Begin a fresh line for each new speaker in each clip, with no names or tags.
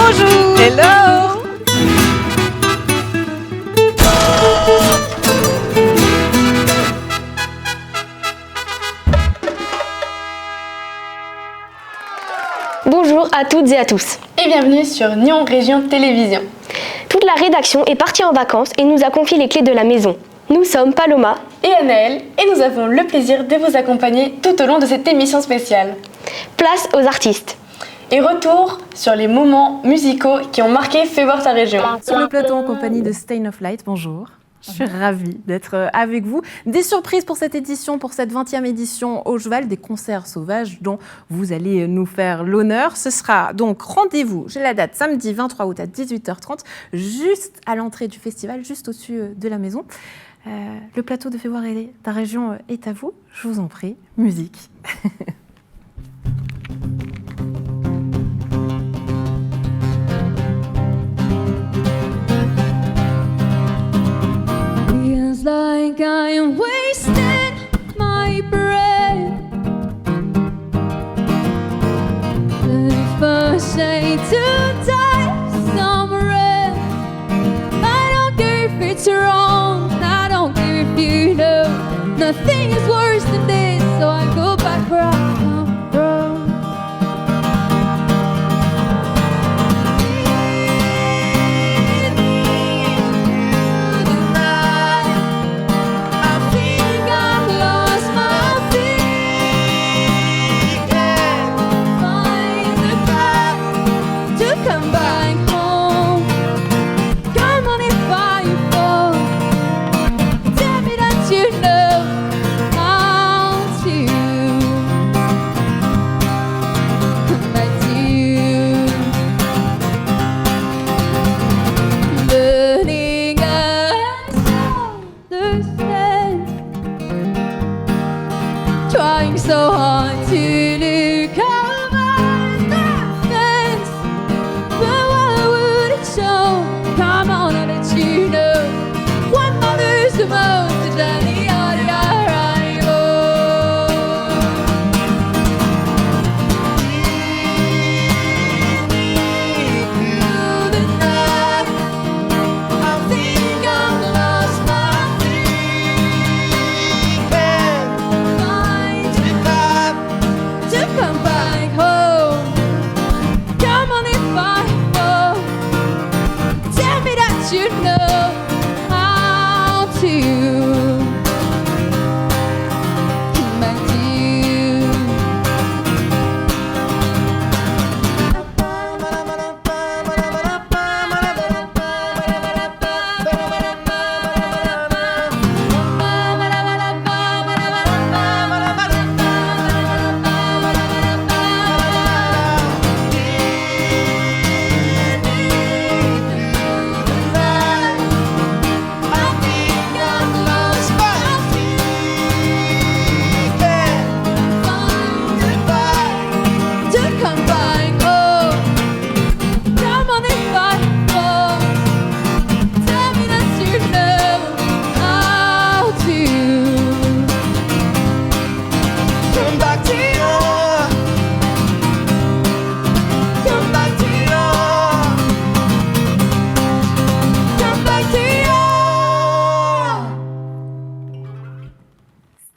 Bonjour.
Hello.
Bonjour à toutes et à tous.
Et bienvenue sur Nyon Région Télévision.
Toute la rédaction est partie en vacances et nous a confié les clés de la maison. Nous sommes Paloma
Et Anaëlle, et nous avons le plaisir de vous accompagner tout au long de cette émission spéciale.
Place aux artistes.
Et retour sur les moments musicaux qui ont marqué Fais voir ta région.
Sur le plateau en compagnie de Stain of Light, bonjour. Je suis ravie d'être avec vous. Des surprises pour cette édition, pour cette 20e édition au Cheval, des concerts sauvages dont vous allez nous faire l'honneur. Ce sera donc rendez-vous, j'ai la date, samedi 23 août à 18h30, juste à l'entrée du festival, juste au-dessus de la maison. Le plateau de Fais voir ta région est à vous. Je vous en prie, musique.
Feels like I am wasting my breath. If I say to die somewhere, I don't care if it's wrong. I don't care if you know nothing is worse than this. So I go back where I come from. Trying so hard to look over the fence, but why would it show? Come on, I'll let you know. What matters the most is that the you know how to come back to you.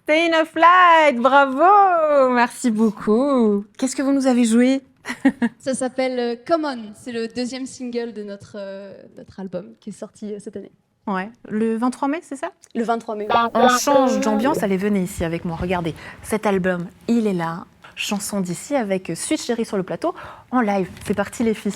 Stain of Light, bravo, merci beaucoup. Qu'est-ce que vous nous avez joué?
Ça s'appelle Common, c'est le deuxième single de notre album qui est sorti cette année.
Ouais, le 23 mai, c'est ça?
Le 23 mai.
On change d'ambiance, allez, venez ici avec moi, regardez. Cet album, il est là, chanson d'ici avec Suite Chérie sur le plateau, en live. C'est parti les filles.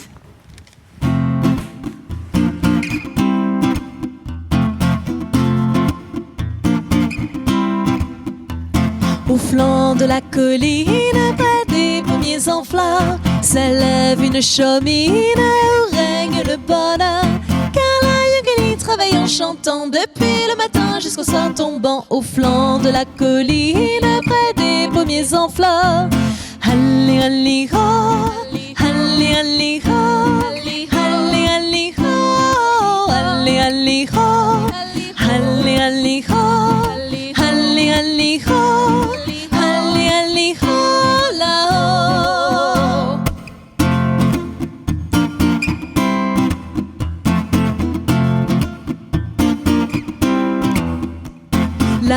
Au flanc de la colline, près des pommiers en fleurs, s'élève une chaumine où règne le bonheur. Car la Yugeli travaille en chantant depuis le matin jusqu'au soir tombant. Au flanc de la colline, près des pommiers en fleurs. Halli halli ho, halli halli ho, halli halli ho, halli halli ho, halli halli ho, halli halli ho.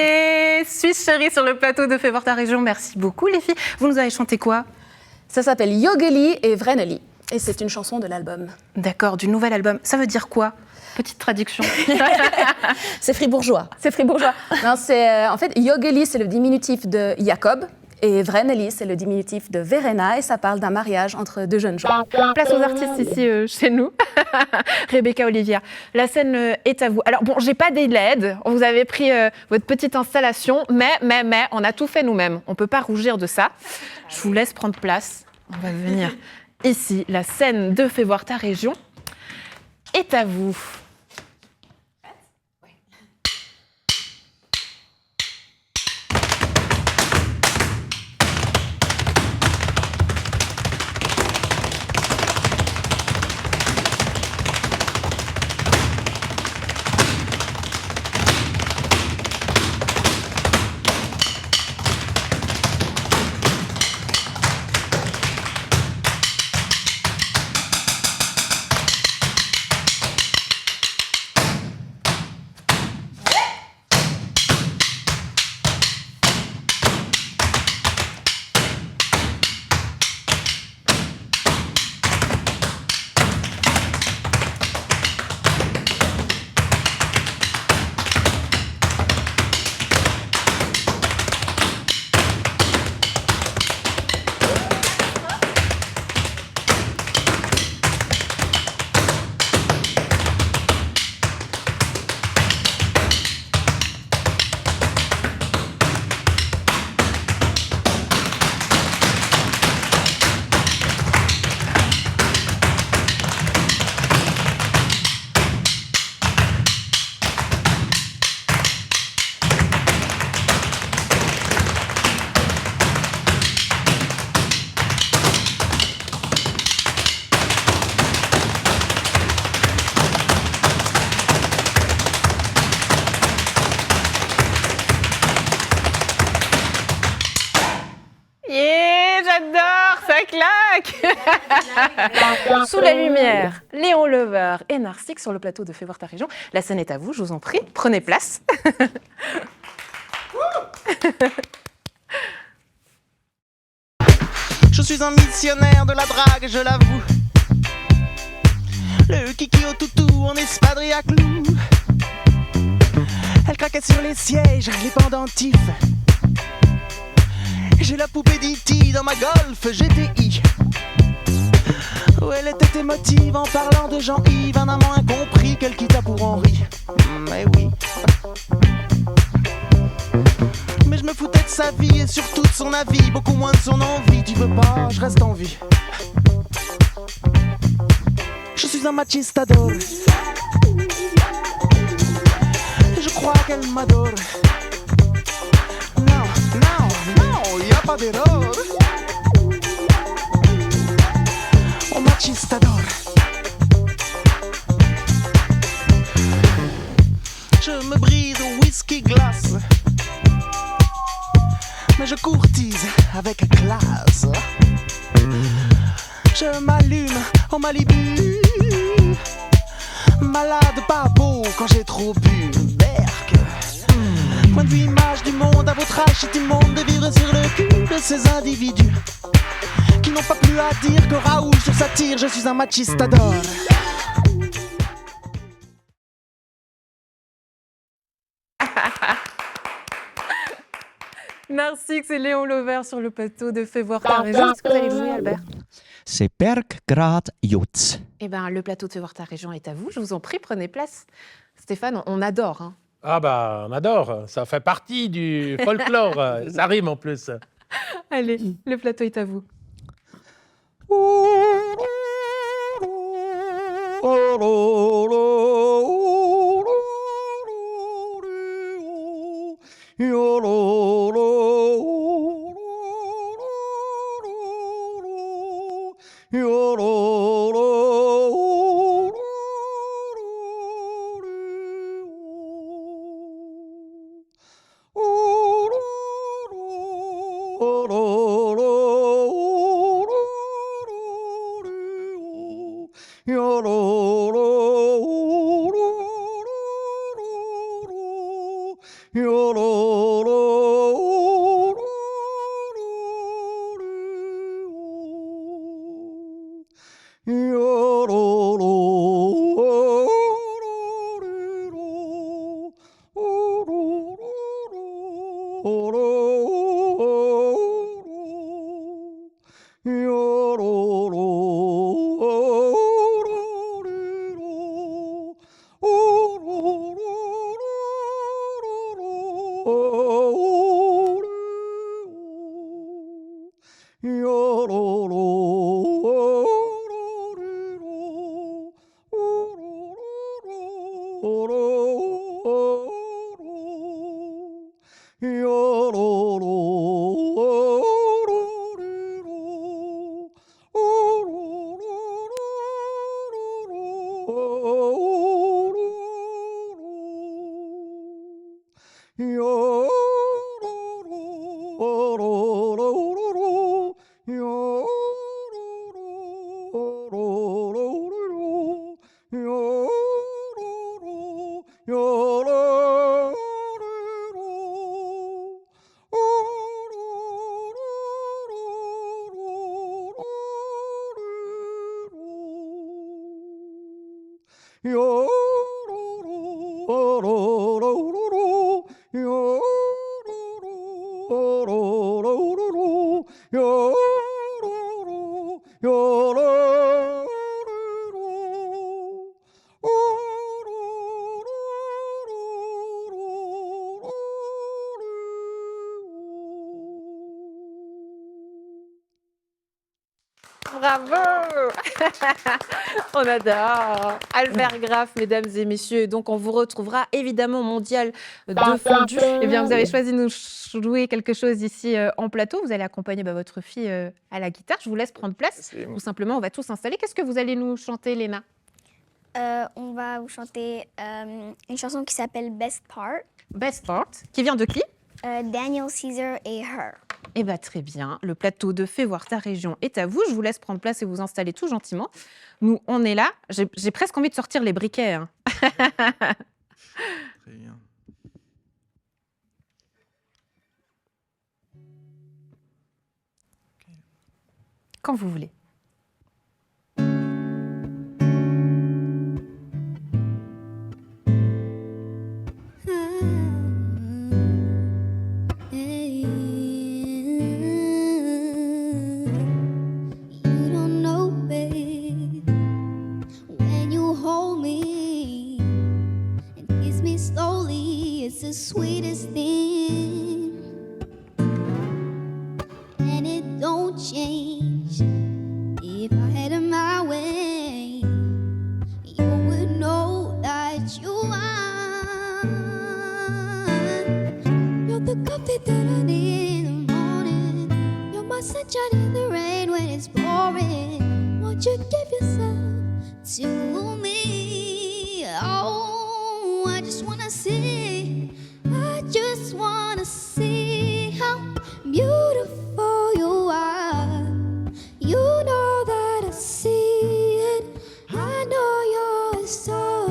Et Suisse Chérie sur le plateau de Fais voir ta région. Merci beaucoup les filles. Vous nous avez chanté quoi?
Ça s'appelle Yogeli et Vreneli. Et c'est une chanson de l'album.
D'accord, du nouvel album. Ça veut dire quoi? Petite traduction.
C'est fribourgeois. C'est fribourgeois. Non, en fait, Yogeli, c'est le diminutif de Jacob. Et Vreneli, c'est le diminutif de Verena. Et ça parle d'un mariage entre deux jeunes gens.
Place aux artistes ici chez nous. Rebecca, Olivia, la scène est à vous. Alors bon, j'ai pas des LED. Vous avez pris votre petite installation. Mais, on a tout fait nous-mêmes. On peut pas rougir de ça. Je vous laisse prendre place. On va venir ici. La scène de Fais voir ta région est à vous. Sous la lumière, Léon Lever et Narcique sur le plateau de Fais voir ta région. La scène est à vous, je vous en prie. Prenez place.
Je suis un missionnaire de la drague, je l'avoue. Le kiki au toutou en espadrille à clous. Elle craquait sur les sièges, les pendentifs. J'ai la poupée d'E.T. dans ma Golf GTI. Où elle était émotive en parlant de Jean-Yves. Un amant incompris qu'elle quitta pour Henri. Mais oui. me foutais de sa vie et surtout de son avis, beaucoup moins de son envie. Tu veux pas, je reste en vie. Je suis un machistador. Et je crois qu'elle m'adore. Non, non, non, y a pas d'erreur. Un machistador. Je me brise au whisky glace, mais je courtise avec classe. Je m'allume en Malibu, malade pas beau quand j'ai trop bu. Berk. Point de vue image du monde, à votre âge c'est immonde de vivre sur le cul de ces individus qui n'ont pas plus à dire que Raoul sur sa tire. Je suis un machistador.
Narsix et Léon Lovert sur le plateau de Fais voir ta région. Est-ce que vous allez jouer, Albert?
C'est Berggrad Jutz.
Eh bien, le plateau de Fais voir ta région est à vous. Je vous en prie, prenez place. Stéphane, on adore. Hein.
Ah bah, on adore. Ça fait partie du folklore. Ça rime en plus.
Allez, le plateau est à vous. Bravo. On adore. Albert Graff, mesdames et messieurs. Donc, on vous retrouvera évidemment au Mondial de fondu. Eh bien, vous avez choisi de nous jouer quelque chose ici en plateau. Vous allez accompagner votre fille à la guitare. Je vous laisse prendre place. Tout simplement, on va tous s'installer. Qu'est-ce que vous allez nous chanter, Léna?
On va vous chanter une chanson qui s'appelle Best Part.
Best Part, qui vient de qui?
Daniel Caesar et Her.
Eh bien, très bien. Le plateau de Fais voir ta région est à vous. Je vous laisse prendre place et vous installer tout gentiment. Nous, on est là. J'ai presque envie de sortir les briquets. Hein.
Très bien.
Quand vous voulez.
The sweetest thing
change. If I had it my way, you would know that you are. You're the coffee that I need in the morning. You're my sunshine in the rain when it's pouring. Won't you give yourself to me? Oh, I just wanna see. I just wanna see how beautiful you are. You know that I see it. I know you're a star.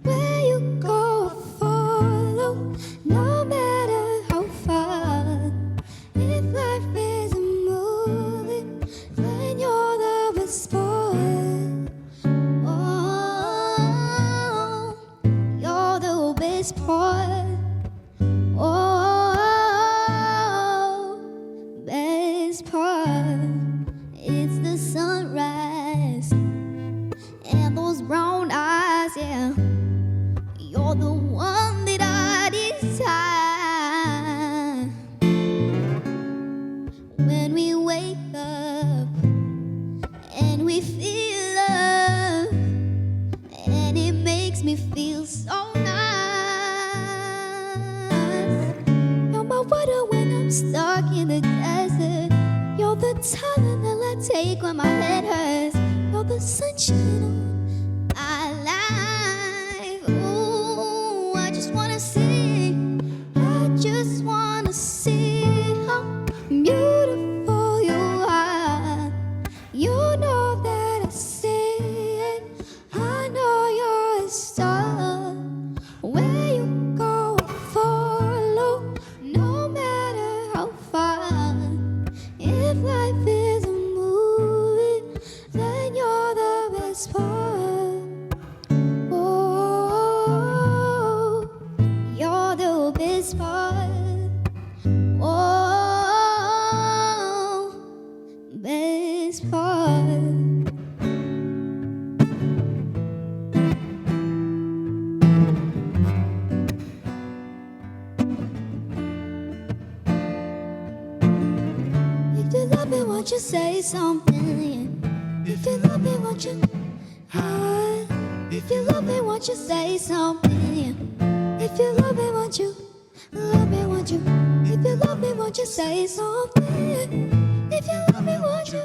Where you go, I follow. No matter how far. If life is a movie, then you're the best part. Oh, you're the best part. Oh, best part. It's the sunrise and those brown eyes, yeah. You're the one that I desire. When we wake up and we feel love, and it makes me feel so nice. You're my water when I'm stuck in the desert. You're the Tylenol I take when my head hurts. You're the sunshine on my life. Ooh, I just wanna see. I just wanna see how beautiful you are. You know that I see it. I know you're a star. Where you go, I follow. No matter how far. If life is a movie, then you're the best part. Oh, you're the best part. Oh, best part. If you love me, won't you say something? If you love me, won't you? If you love me, won't you say something? If you love me, won't you? Love me, won't you? If you love me, won't you say something? If you love me, won't you?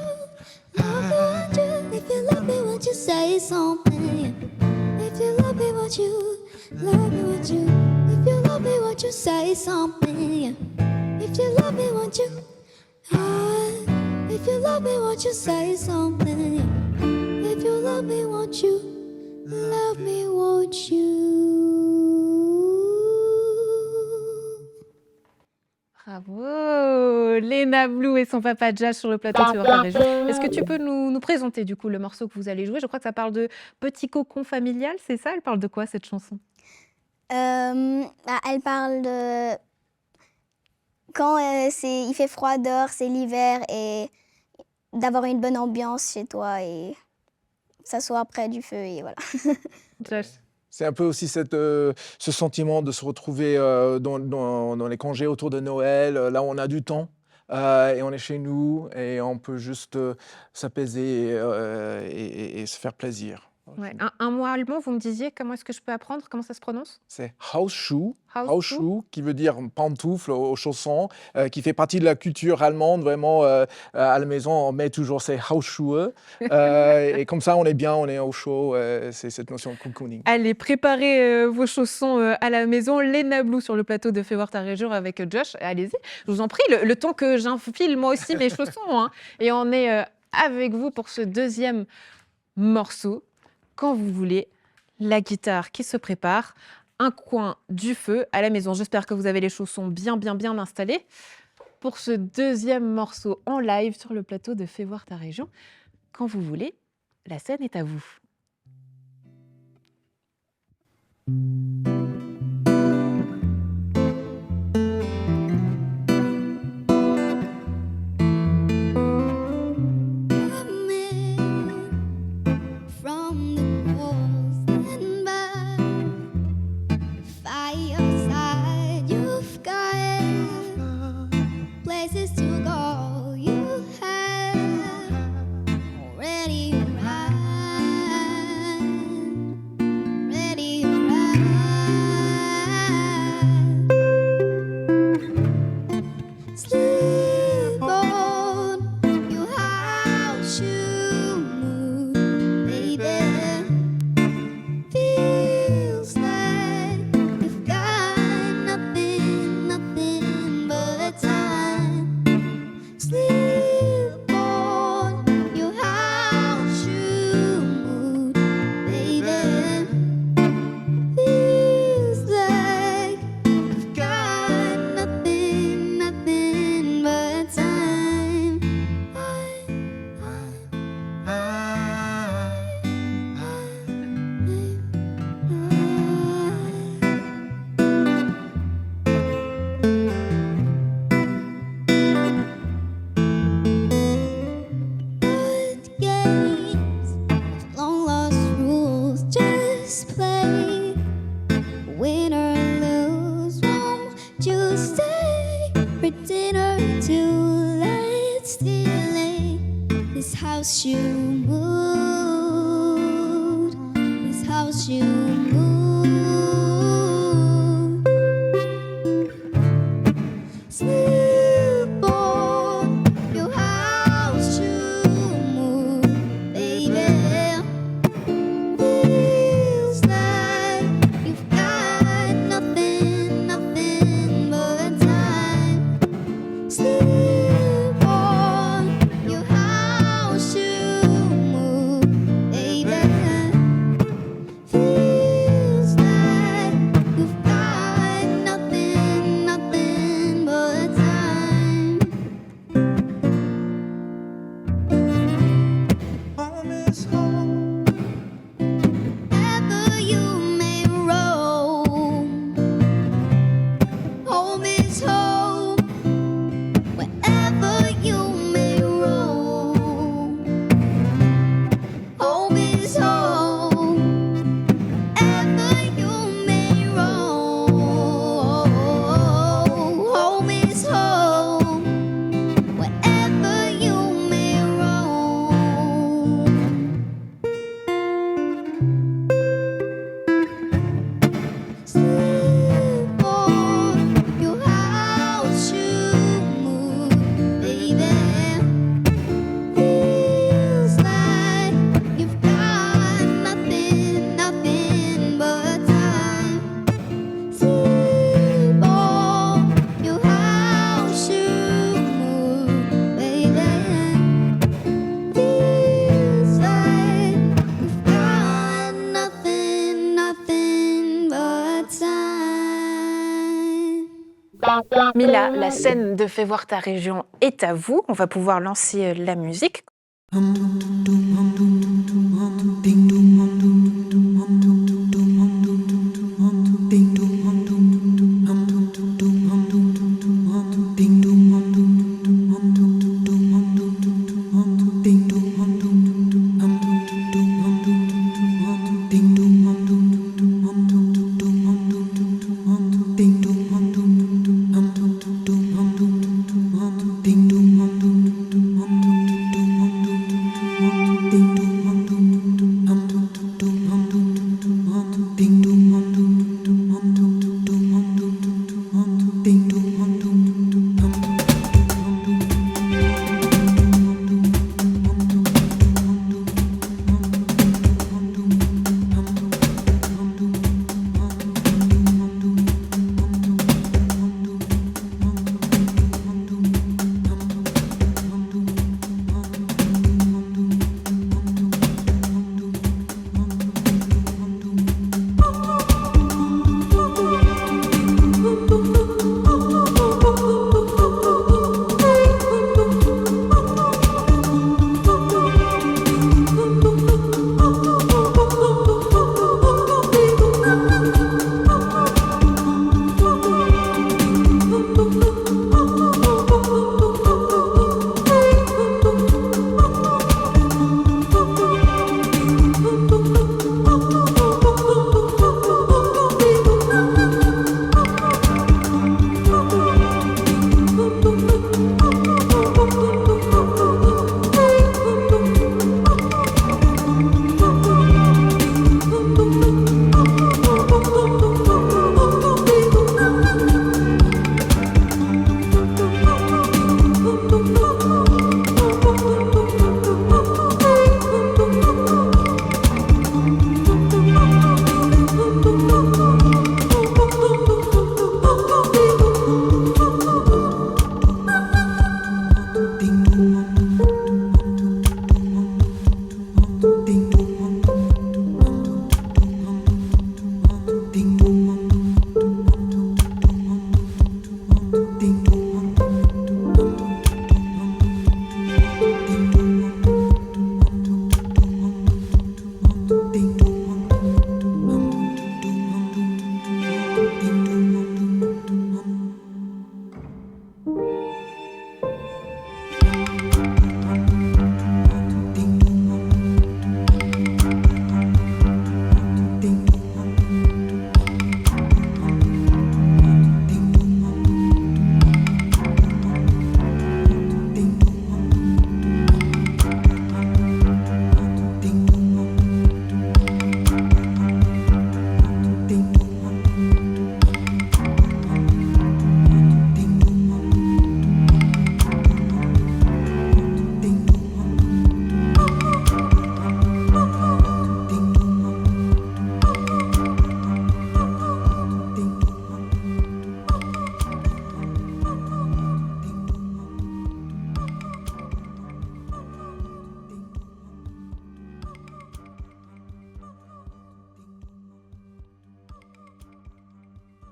Love me, won't you? If you love me, won't you say something? If you love me, won't you? Love me, won't you? If you love me, won't you say something? If you love me, won't you? If you love me, won't you say something? If you love me, won't you? Love me, won't you?
Bravo, Léna Blue et son papa Josh sur le plateau de Fais-voir ta région. Est-ce que tu peux nous présenter du coup le morceau que vous allez jouer? Je crois que ça parle de petit cocon familial, c'est ça? Elle parle de quoi cette chanson?
Elle parle de quand il fait froid dehors, c'est l'hiver, et d'avoir une bonne ambiance chez toi et s'asseoir près du feu et voilà.
Josh.
C'est un peu aussi ce sentiment de se retrouver dans les congés autour de Noël, là où on a du temps et on est chez nous et on peut juste s'apaiser et se faire plaisir.
Ouais. Un mot allemand, vous me disiez, comment est-ce que je peux apprendre? Comment ça se prononce?
C'est Hausschuh,
Hausschuh.
qui veut dire pantoufle aux chaussons, qui fait partie de la culture allemande. Vraiment, à la maison, on met toujours ces Hausschuhe. Et comme ça, on est bien, on est au chaud. C'est cette notion de cocooning.
Allez, préparez vos chaussons à la maison. Léna Blue sur le plateau de Fais-voir ta région avec Josh. Allez-y, je vous en prie, le temps que j'enfile moi aussi mes chaussons. Hein. Et on est avec vous pour ce deuxième morceau. Quand vous voulez, la guitare qui se prépare, un coin du feu à la maison. J'espère que vous avez les chaussons bien installés pour ce deuxième morceau en live sur le plateau de Fais-voir ta région. Quand vous voulez, la scène est à vous.
Places to go, you This house you moved, this house you moved. Sleep on your house you moved, baby. Feels like you've got nothing, nothing but time. Sleep on your house you moved, baby. Feels like you've got nothing, nothing but time.
Home is home.
Ever you may roam, home is home. Wherever you may roam, home is home. Ever you may roam, home is home. Wherever you may roam. Sleep on your house you moved, baby. Feels like you've got nothing, nothing but time. Sleep on your house you moved, baby. Feels like you've got nothing, nothing but time.
Mila, la scène de Fais voir ta région est à vous. On va pouvoir lancer la musique.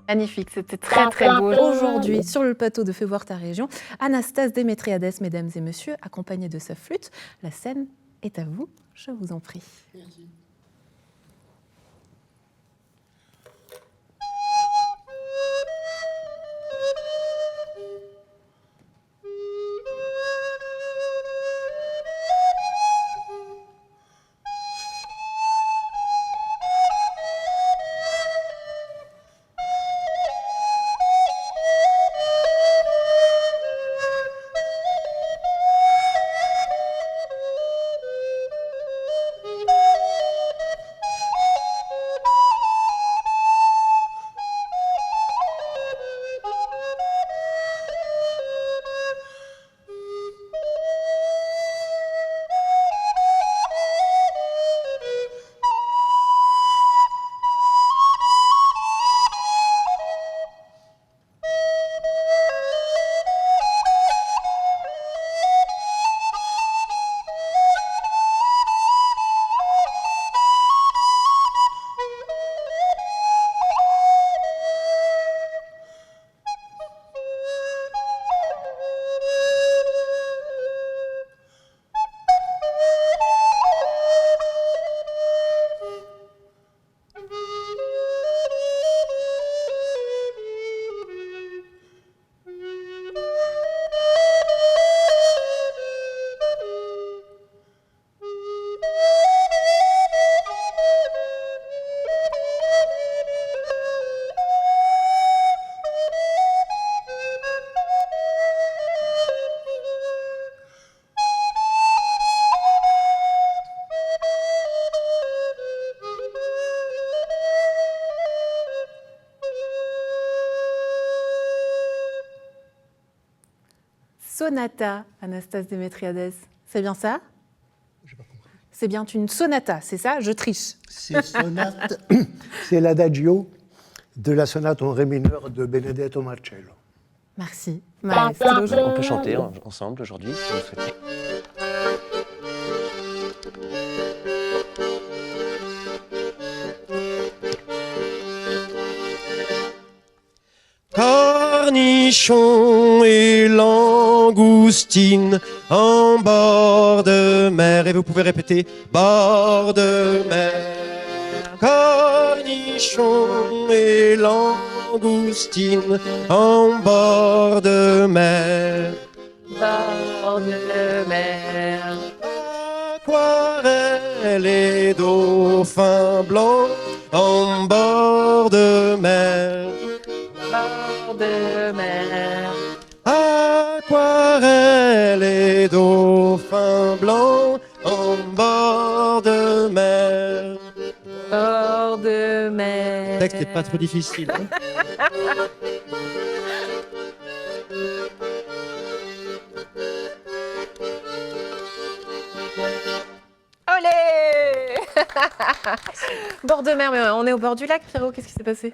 Magnifique, c'était très très beau. Aujourd'hui, sur le plateau de Fais voir ta région, Anastase Démétriades, mesdames et messieurs, accompagnée de sa flûte. La scène est à vous, je vous en prie. Merci. Sonata, Anastase Démétriades. C'est bien ça? J'ai pas compris. C'est bien une sonata, c'est ça? Je triche.
C'est sonate, c'est l'adagio de la sonate en ré mineur de Benedetto Marcello.
Merci.
On peut chanter ensemble aujourd'hui, si vous souhaitez.
Cornichon et langoustine en bord de mer. Et vous pouvez répéter bord de mer. Cornichon et langoustine en bord de mer.
Bord de mer.
Aquarelle et dauphins blancs en bord de mer.
Bord de mer.
Aquarelle et dauphins blancs en bord de mer.
Bord de mer.
Le texte n'est pas trop difficile. Hein.
Bord de mer, mais on est au bord du lac, Pierrot, qu'est-ce qui s'est passé?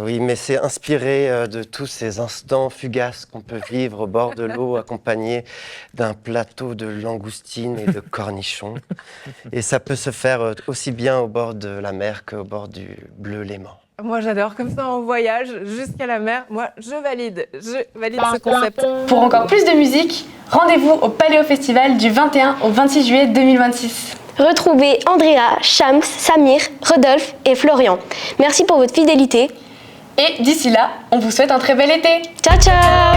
Oui, mais c'est inspiré de tous ces instants fugaces qu'on peut vivre au bord de l'eau, accompagnés d'un plateau de langoustines et de cornichons. Et ça peut se faire aussi bien au bord de la mer qu'au bord du bleu Léman.
Moi j'adore, comme ça on voyage jusqu'à la mer. Moi je valide ce concept.
Pour encore plus de musique, rendez-vous au Paléo Festival du 21 au 26 juillet 2026.
Retrouvez Andrea, Shams, Samir, Rodolphe et Florian. Merci pour votre fidélité.
Et d'ici là, on vous souhaite un très bel été.
Ciao ciao!